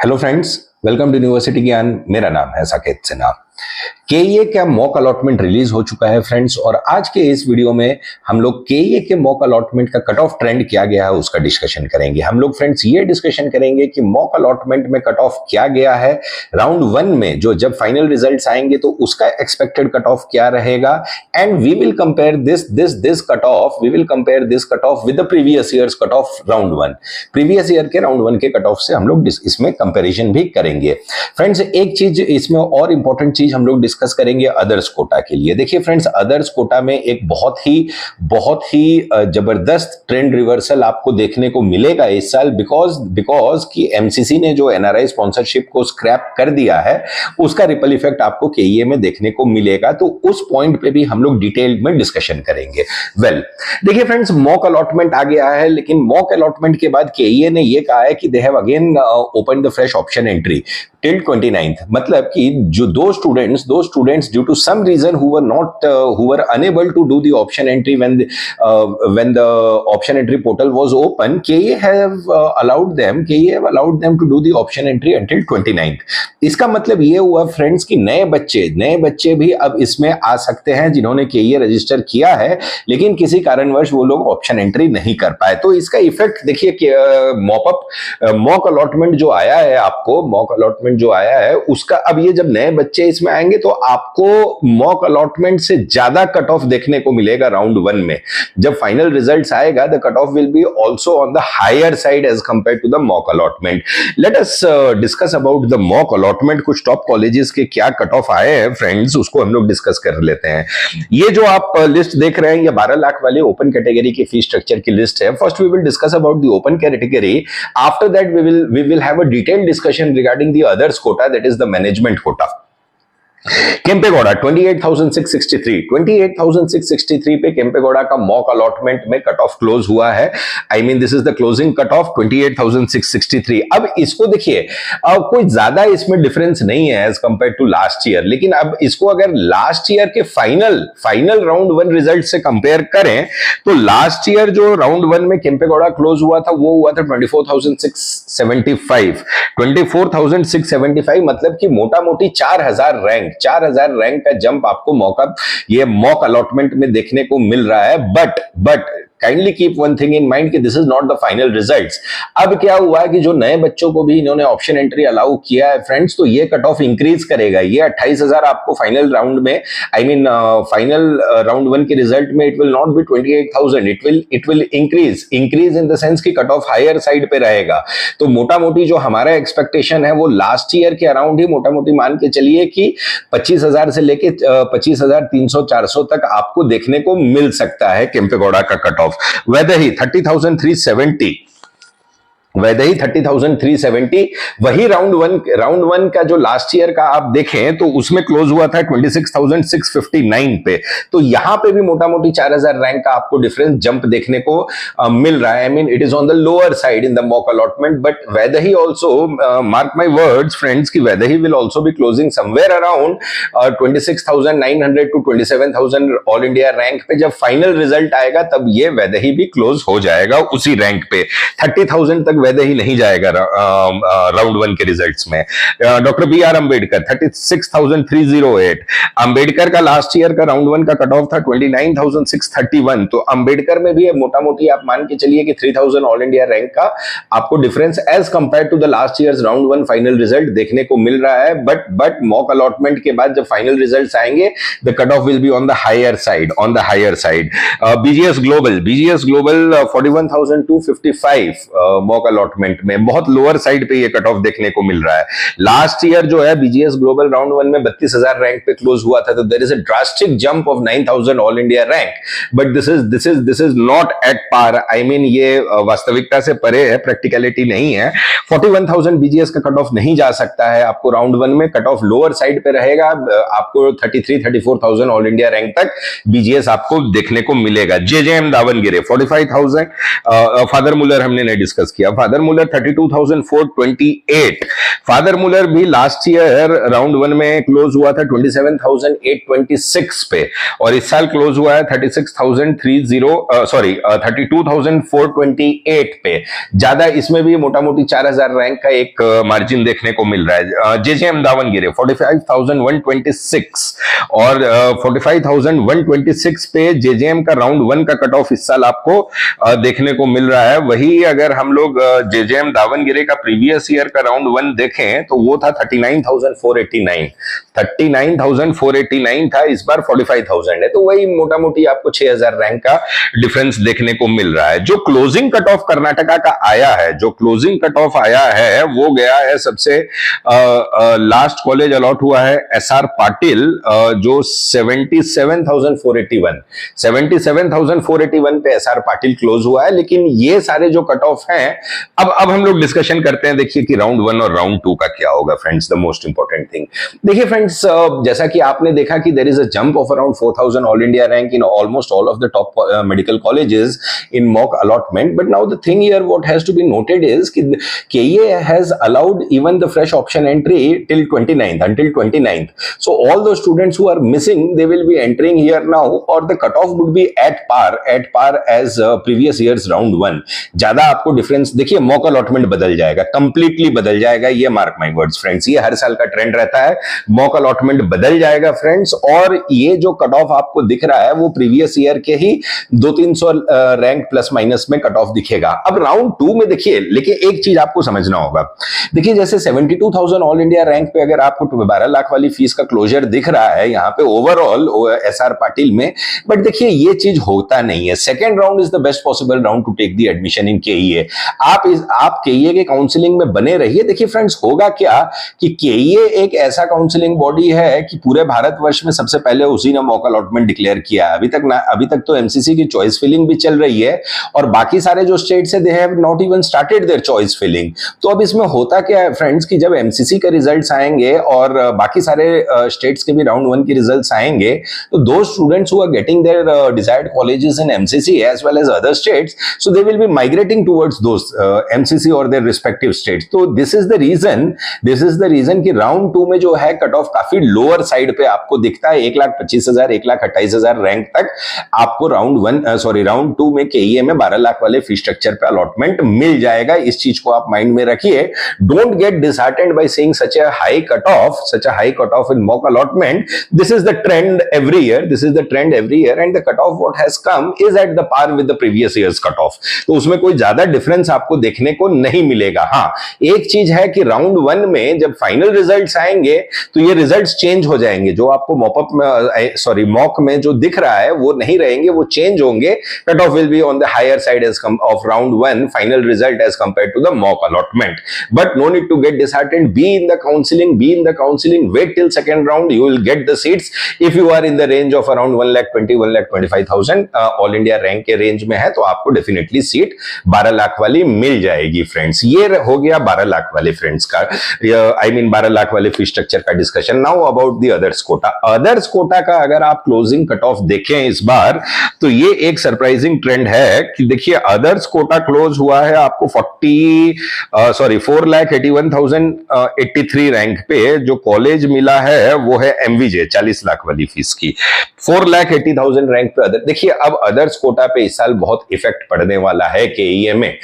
Hello friends, welcome to university Gyan. मेरा नाम है साकेत सिन्हा। केईए का मॉक अलॉटमेंट रिलीज हो चुका है फ्रेंड्स, और आज के इस वीडियो में हम लोग केईए के मॉक अलॉटमेंट का कट ऑफ ट्रेंड क्या गया है उसका डिस्कशन करेंगे। हम लोग फ्रेंड्स ये डिस्कशन करेंगे कि मॉक अलॉटमेंट में कट ऑफ क्या गया है, राउंड 1 में जो जब फाइनल रिजल्ट्स आएंगे तो उसका एक्सपेक्टेड कट ऑफ क्या रहेगा, and we will compare this cut off with the previous years cut off round 1। Previous year के राउंड 1 के कट ऑफ से हम लोग इसमें कंपैरिजन भी करेंगे। फ्रेंड्स एक चीज इसमें और इंपॉर्टेंट चीज हम लोग डिस्कस करेंगे अदर्स कोटा के लिए। देखिए फ्रेंड्स, अदर्स कोटा में एक बहुत ही जबरदस्त ट्रेंड रिवर्सल आपको देखने को मिलेगा इस साल, बिकॉज कि एमसीसी ने जो एनआरआई स्पॉन्सरशिप को स्क्रैप कर दिया है उसका रिपल इफेक्ट आपको केईए में देखने को मिलेगा। तो उस पॉइंट पे भी हम लोग डिटेल में डिस्कशन करेंगे। देखिए फ्रेंड्स, मॉक अलॉटमेंट आ गया है, लेकिन मॉक अलॉटमेंट के बाद केईए ने यह कहा है कि they have again open the fresh option entry till 29th। मतलब कि जो दो students due to some reason who were unable to do the option entry when the option entry portal was open, KEA have allowed them to do the option entry until 29th। इसका मतलब ये हुआ friends कि नए बच्चे भी अब इसमें आ सकते हैं जिन्होंने केईए रजिस्टर किया है, लेकिन किसी कारणवश वो लोग ऑप्शन एंट्री नहीं कर पाए। तो इसका इफेक्ट देखिए कि मॉक अलॉटमेंट जो आया है उसका अब ये जब नए बच्चे इसमें आएंगे तो आपको मॉक अलॉटमेंट से ज्यादा कट ऑफ देखने को मिलेगा राउंड 1 में। जब फाइनल रिजल्ट्स आएगा the cut off will be also on the higher side as compare to the mock allotment. Let us discuss about the mock allotment. कुछ टॉप कॉलेजेस के क्या कट ऑफ आए हैं फ्रेंड्स, उसको हम लोग डिस्कस कर लेते हैं। ये जो आप लिस्ट देख रहे हैं ये 12 लाख वाले ओपन कैटेगरी की फीस स्ट्रक्चर की लिस्ट है। First we will discuss about the open category, after that we will have a detailed discussion regarding the others quota, that is the management quota। Kempegowda 28,663 पे केम्पेगौड़ा का मॉक अलॉटमेंट में cut off close हुआ है। I mean this is the closing cut off 28,663। अब इसको देखिए, कोई ज्यादा इसमें डिफरेंस नहीं है as compare to last year, लेकिन अब इसको अगर लास्ट ईयर के फाइनल राउंड 1 रिजल्ट से कंपेयर करें तो लास्ट ईयर जो राउंड 1 में केम्पेगौड़ा क्लोज हुआ था वो हुआ था 24,675। मतलब कि मोटा मोटी 4,000 रैंक का जंप आपको मॉक अलॉटमेंट में देखने को मिल रहा है। But kindly keep one thing in mind कि this is not the final results. अब क्या हुआ है कि जो नए बच्चों को भी इन्होंने ऑप्शन एंट्री अलाउ किया है फ्रेंड्स, तो ये कट ऑफ इंक्रीज करेगा। ये 28,000 आपको फाइनल राउंड में, फाइनल राउंड 1 के रिजल्ट में it will not be 28,000, it will increase in the sense कि कट ऑफ हायर साइड पे रहेगा। तो मोटा मोटी जो हमारा एक्सपेक्टेशन है वो लास्ट ईयर के अराउंड ही मोटा मोटी मान के चलिए कि 25,000 से लेके 25,300-400 तक आपको देखने को मिल सकता है केम्पेगौड़ा का कट ऑफ। वैदही 30,370 वही राउंड 1 का जो लास्ट ईयर का आप देखें तो उसमें क्लोज हुआ था 26,659 पे। तो यहां पे भी मोटा मोटी 4,000 रैंक का आपको डिफरेंस जंप देखने को मिल रहा है। I mean it is on the lower side in the mock allotment, but Vaidehi also, mark my words friends, की Vaidehi will also be closing somewhere around 26,900 to 27,000 all India rank पे। जब फाइनल रिजल्ट आएगा तब ये वैदही भी क्लोज हो जाएगा उसी रैंक पे। 30,000 तक वैदही नहीं जाएगा राउंड 1 के रिजल्ट्स में। Doctor B R Ambedkar 36,308। Ambedkar का लास्ट ईयर का राउंड 1 का कट ऑफ था 29,631। तो अंबेडकर में भी मोटा मोटी आप मान के चलिए कि 3,000 ऑल इंडिया रैंक का आपको difference as compare to the last years round 1 final result देखने को मिल रहा है। बट मॉक अलॉटमेंट के बाद जब फाइनल रिजल्ट्स आएंगे the cut off will be on the higher side. BGS global 41,255 mock allotment में बहुत लोअर साइड पे ये कट ऑफ देखने को मिल रहा है। लास्ट ईयर जो है बीजीएस ग्लोबल राउंड 1 में 32,000 रैंक पे क्लोज हुआ था। तो there is a drastic jump of 9,000 all India rank, but this is not at par. I mean ये वास्तविकता से परे है, प्रैक्टिकलिटी नहीं है। 41,000 बीजीएस का कट ऑफ नहीं जा सकता है आपको राउंड 1 में। कट ऑफ लोअर साइड पे रहेगा, आपको 33,000-34,000 ऑल इंडिया रैंक तक बीजीएस आपको देखने को मिलेगा। जेजेएम दावनगिरे 45,000। फादर मुलर हमने नहीं डिस्कस किया। फादर मुलर 32,428। फादर मुलर भी लास्ट ईयर राउंड 1 में क्लोज हुआ था 27,826 पे, और इस साल क्लोज हुआ है 32,428 पे। ज्यादा इसमें भी मोटा मोटी 4,000 रैंक का एक मार्जिन देखने को मिल रहा है। जेजेएम दावणगेरे 45,126 और 45,126 पे जेजेएम का राउंड 1 का कट ऑफ इस साल आपको देखने को मिल रहा है। वही अगर हम लोग जेजेएम दावणगेरे का प्रीवियस ईयर का राउंड 1 देखें तो वो था 39,489 था, इस बार 45,000 है, तो वही मोटा मोटी आपको 6,000 रैंक का डिफरेंस देखने को मिल रहा है। जो क्लोजिंग कट ऑफ कर्नाटका का आया है, जो क्लोजिंग कट ऑफ आया है वो गया है सबसे लास्ट कॉलेज अलॉट हुआ है एसआर पाटिल, जो 77,481 पे एसआर पाटिल क्लोज हुआ है। लेकिन ये सारे जो कट ऑफ हैं, अब हम लोग डिस्कशन करते हैं, देखिए कि राउंड 1 और राउंड 2 का क्या होगा friends, the most important thing. देखिए फ्रेंड्स, जैसा कि आपने देखा कि there is a jump of around 4,000 all India rank in almost all of the top medical colleges in mock allotment, but now the thing here what has to be noted is KEA has allowed even the fresh option entry till 29th, until 29th. So all those students who are missing, they will be entering here now, or the cutoff would be at par as previous year's round 1. ज्यादा आपको difference देखिए, mock allotment बदल जाएगा, completely बदल जाएगा, ये mark my words friends, ये हर साल का ट्रेंड रहता है, मॉक अलॉटमेंट बदल जाएगा फ्रेंड्स। और ये जो कट ऑफ आपको दिख रहा है वो प्रीवियस ईयर के ही 200-300 रैंक प्लस माइनस में कट ऑफ दिखेगा। अब राउंड 2 में देखिए, लेकिन एक चीज आपको समझना होगा, देखिए जैसे 72,000 ऑल इंडिया रैंक पे अगर आपको 12 लाख वाली फीस का क्लोजर दिख रहा है यहाँ पे ओवरऑल एसआर पाटिल में, बट देखिए ये चीज होता नहीं है। Second round is the best possible round to take the admission in KEA. आप केईए के काउंसलिंग में बने रहिए। देखिए फ्रेंड्स, होगा क्या कि केईए एक ऐसा काउंसलिंग बॉडी है कि पूरे भारतवर्ष में सबसे पहले उसी ने मॉक अलॉटमेंट डिक्लेयर किया। अभी तक तो एमसीसी की चॉइस फिलिंग भी चल रही है, और बाकी सारे जो स्टेट्स है they have not even started their choice filling. तो अब इसमें होता क्या है फ्रेंड्स कि जब एमसीसी के रिजल्ट्स आएंगे और बाकी सारे स्टेट्स के भी राउंड 1 के रिजल्ट्स आएंगे, तो दो students who are getting their desired colleges in MCC as well as other states, so they will be migrating towards those MCC और देयर रिस्पेक्टिव स्टेट्स। तो दिस इज द रीजन कि round 2 में जो है cut off काफी lower side पे आपको दिखता है। 1,25,000 1,28,000 रैंक तक आपको राउंड 2 में केईए में 12 लाख वाले फी स्ट्रक्चर पे अलॉटमेंट मिल जाएगा। इस चीज को आप माइंड में रखिए। Don't get disheartened by seeing such a high cut off in mock allotment. This is the trend every year and the cut off what has come is at the par with the previous years cut off. तो उसमें कोई ज्यादा difference आपको देखने को नहीं मिलेगा। हाँ, एक चीज है कि राउंड 1 में जब फाइनल रिजल्ट्स आएंगे तो ये रिजल्ट्स चेंज हो जाएंगे। जो आपको मॉक में जो दिख रहा है वो नहीं रहेंगे, वो चेंज होंगे। Cut off will B on the higher side of round 1 final result as compared to the mock allotment. But no need to get disheartened. Be in the counseling. Wait till second round. You will get the seats if you are in the range of around 1,20,000 1,25,000 all India rank के range में है, तो आपको definitely seat 12 lakh वाली मिल जाएगी friends. ये हो गया 12 लाख वाले फ्रेंड्स का, 12 लाख वाले फी स्ट्रक्चर का discussion. Now about the others quota का अगर आप क्लोजिंग कट ऑफ देखें इस बार, तो ये एक सरप्राइजिंग ट्रेंड है कि देखिए अदर्स कोटा क्लोज हुआ है आपको 4,81,083 रैंक पे। जो कॉलेज मिला है वो है एमवीजे 40 लाख वाली फीस की, 4,80,000 रैंक पे अदर। देखिए अब अदर्स कोटा पे इस साल बहुत इफेक्ट पड़ने वाला है केईए में।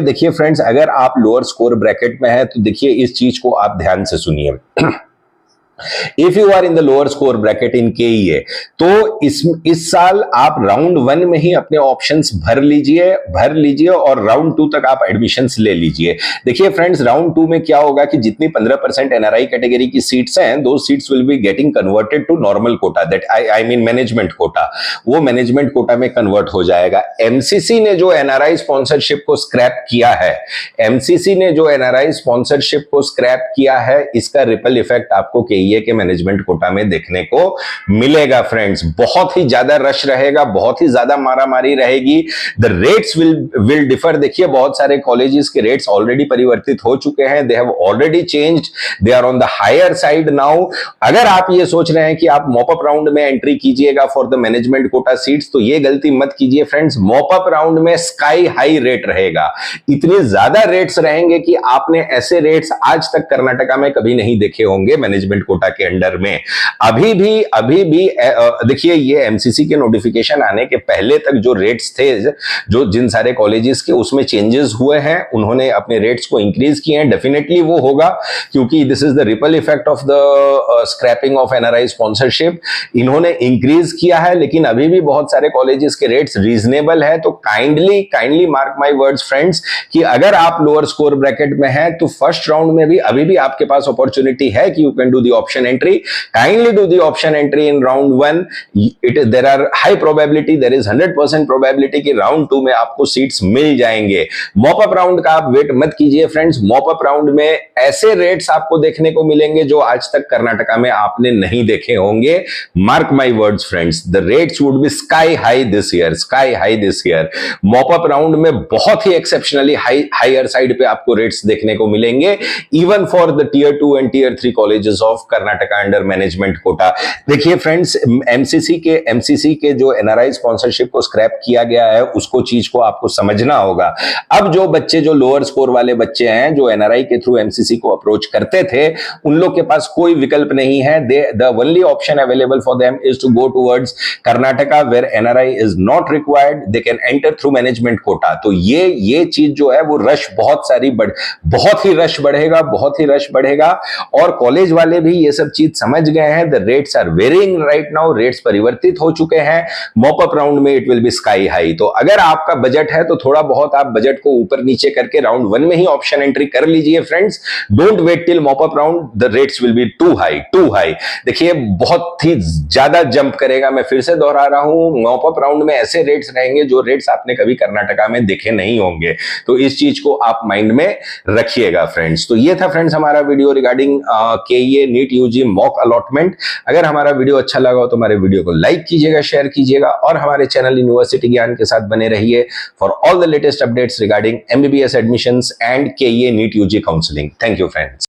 देखिए फ्रेंड्स, अगर आप लोअर स्कोर ब्रैकेट में है तो देखिए इस चीज को आप ध्यान से सुनिए। If you are in the lower score bracket in KEA, तो इस साल आप राउंड 1 में ही अपने ऑप्शंस भर लीजिए और राउंड 2 तक आप एडमिशंस ले लीजिए। देखिए फ्रेंड्स, राउंड 2 में क्या होगा कि जितनी 15% एनआरआई कैटेगरी की सीट्स हैं, दो seats will be getting converted to normal quota, that I mean management quota. वो मैनेजमेंट कोटा में कन्वर्ट हो जाएगा। एमसीसी ने जो एनआरआई स्पॉन्सरशिप को स्क्रैप किया है, इसका रिपल इफेक्ट आपको केईए केईए के मैनेजमेंट कोटा में देखने को मिलेगा फ्रेंड्स। बहुत ही ज्यादा रश रहेगा, बहुत ही ज्यादा मारामारी रहेगी। The rates will differ. देखिए बहुत सारे कॉलेजेस के रेट्स ऑलरेडी परिवर्तित हो चुके हैं, they have already changed, they are on the higher side now. अगर आप ये सोच रहे हैं कि आप मॉप अप राउंड में एंट्री कीजिएगा for the management quota seats, तो ये गलती मत कीजिए फ्रेंड्स। मॉप अप राउंड में स्काई हाई रेट रहेगा, इतने ज्यादा रेट्स रहेंगे कि आपने ऐसे रेट्स आज तक कर्नाटका में कभी नहीं देखे होंगे मैनेजमेंट कोटा के अंडर में। अभी भी देखिए ये एमसीसी के नोटिफिकेशन आने के पहले तक जो रेट्स थे, जो जिन सारे कॉलेजेस के, उसमें चेंजेस हुए हैं, उन्होंने अपने रेट्स को इंक्रीज किए हैं। डेफिनेटली वो होगा क्योंकि this is the ripple effect of the scrapping of NRI sponsorship. इन्होंने इंक्रीज किया है, लेकिन अभी भी बहुत सारे कॉलेजेस के रेट्स रीजनेबल है। तो kindly mark my words friends कि अगर आप लोअर स्कोर ब्रैकेट में हैं तो फर्स्ट राउंड में भी अभी भी आपके पास अपॉर्चुनिटी है कि you can do the option entry. Kindly do the option entry in round 1। There are high probability, there is 100% probability कि राउंड 2 में आपको सीट्स मिल जाएंगे। मॉप अप राउंड का आप वेट मत कीजिए फ्रेंड्स। मॉप अप राउंड में ऐसे रेट्स आपको देखने को मिलेंगे जो आज तक कर्नाटका में आपने नहीं देखे होंगे। Mark my words friends, the rates would be sky high this year, sky high this year. Mop up round में बहुत ही एक्सेप्शनली हायर साइड पे आपको रेट्स देखने को मिलेंगे, even for the tier 2 and tier 3 colleges of Karnataka under management quota. देखिए friends, MCC के जो एनआरआई स्पॉन्सरशिप को स्क्रैप किया गया है, उसको चीज को आपको समझना होगा। अब जो बच्चे, जो लोअर स्कोर वाले बच्चे हैं, जो एनआरआई के थ्रू एमसीसी को अप्रोच करते थे, उन लोग के पास कोई विकल्प नहीं है। The only option available for them is to go towards Karnataka where NRI is not required, they can enter through management quota. तो ये चीज जो है वो रश बहुत ही रश बढ़ेगा और कॉलेज वाले भी ये सब चीज समझ गए हैं। The rates are varying right now, rates परिवर्तित हो चुके हैं। मॉप अप राउंड में it will be sky high. तो अगर आपका बजट है तो थोड़ा बहुत आप बजट को ऊपर नीचे करके राउंड 1 में ही ऑप्शन एंट्री कर लीजिए friends. Don't wait till mop up round, the rates will be too high. देखिए बहुत ही ज्यादा जंप करेगा। मैं फिर से दोहरा रहा हूं, मॉप अप राउंड में ऐसे रेट्स रहेंगे जो रेट्स आपने कभी कर्नाटका में देखे नहीं होंगे। तो इस चीज को आप माइंड में रखिएगा फ्रेंड्स। तो ये था फ्रेंड्स हमारा video regarding KEA NEET UG mock allotment. अगर हमारा वीडियो अच्छा लगा हो तो हमारे वीडियो को लाइक कीजिएगा, शेयर कीजिएगा और हमारे चैनल यूनिवर्सिटी ज्ञान के साथ बने रहिए for all the latest updates regarding MBBS admissions and KEA NEET UG counselling. Thank you friends.